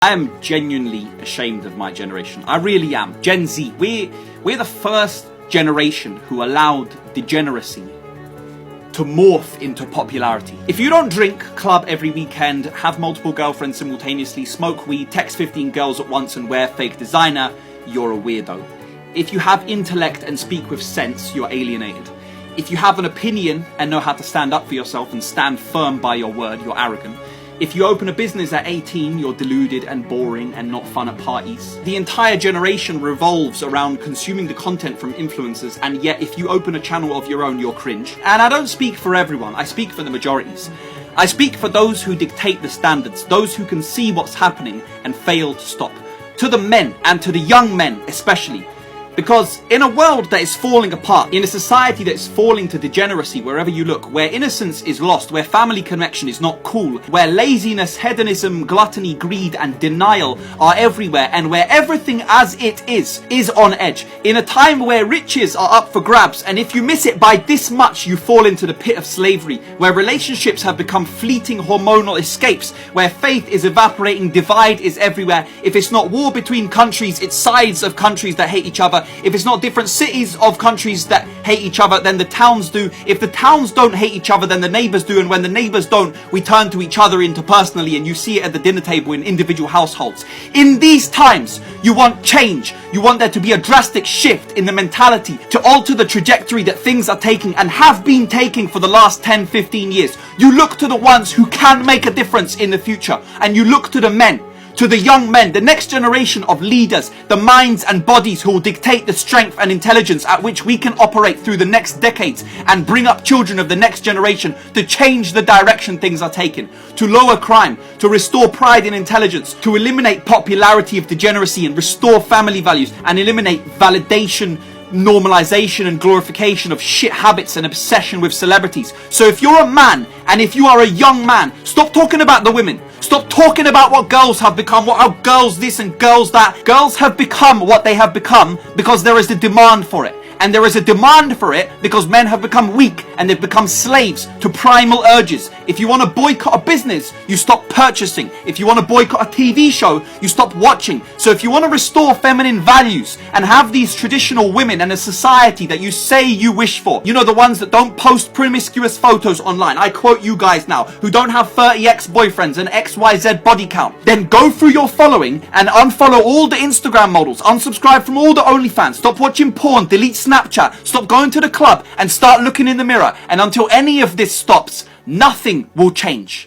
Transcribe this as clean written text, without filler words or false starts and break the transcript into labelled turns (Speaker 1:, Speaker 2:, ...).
Speaker 1: I am genuinely ashamed of my generation. I really am. Gen Z, we're the first generation who allowed degeneracy to morph into popularity. If you don't drink, club every weekend, have multiple girlfriends simultaneously, smoke weed, text 15 girls at once and wear fake designer, you're a weirdo. If you have intellect and speak with sense, you're alienated. If you have an opinion and know how to stand up for yourself and stand firm by your word, you're arrogant. If you open a business at 18, you're deluded and boring and not fun at parties. The entire generation revolves around consuming the content from influencers, and yet if you open a channel of your own, you're cringe. And I don't speak for everyone, I speak for the majorities. I speak for those who dictate the standards, those who can see what's happening and fail to stop. To the men, and to the young men especially. Because in a world that is falling apart, in a society that is falling to degeneracy wherever you look, where innocence is lost, where family connection is not cool, where laziness, hedonism, gluttony, greed and denial are everywhere, and where everything as it is on edge, in a time where riches are up for grabs, and if you miss it by this much you fall into the pit of slavery, where relationships have become fleeting hormonal escapes, where faith is evaporating, divide is everywhere. If it's not war between countries, it's sides of countries that hate each other. If it's not different cities of countries that hate each other, then the towns do. If the towns don't hate each other, then the neighbours do. And when the neighbours don't, we turn to each other interpersonally, and you see it at the dinner table in individual households. In these times, you want change. You want there to be a drastic shift in the mentality to alter the trajectory that things are taking and have been taking for the last 10, 15 years. You look to the ones who can make a difference in the future, and you look to the men, to the young men, the next generation of leaders, the minds and bodies who will dictate the strength and intelligence at which we can operate through the next decades and bring up children of the next generation to change the direction things are taking, to lower crime, to restore pride in intelligence, to eliminate popularity of degeneracy and restore family values and eliminate validation, normalization and glorification of shit habits and obsession with celebrities. So if you're a man and if you are a young man, stop talking about the women. Stop talking about what girls have become, what girls this and girls that. Girls have become what they have become because there is a demand for it. And there is a demand for it because men have become weak and they've become slaves to primal urges. If you want to boycott a business, you stop purchasing. If you want to boycott a TV show, you stop watching. So if you want to restore feminine values and have these traditional women and a society that you say you wish for, you know, the ones that don't post promiscuous photos online, I quote you guys now, who don't have 30 ex-boyfriends and XYZ body count, then go through your following and unfollow all the Instagram models, unsubscribe from all the OnlyFans, stop watching porn, delete Snapchat, stop going to the club and start looking in the mirror. And until any of this stops, nothing will change.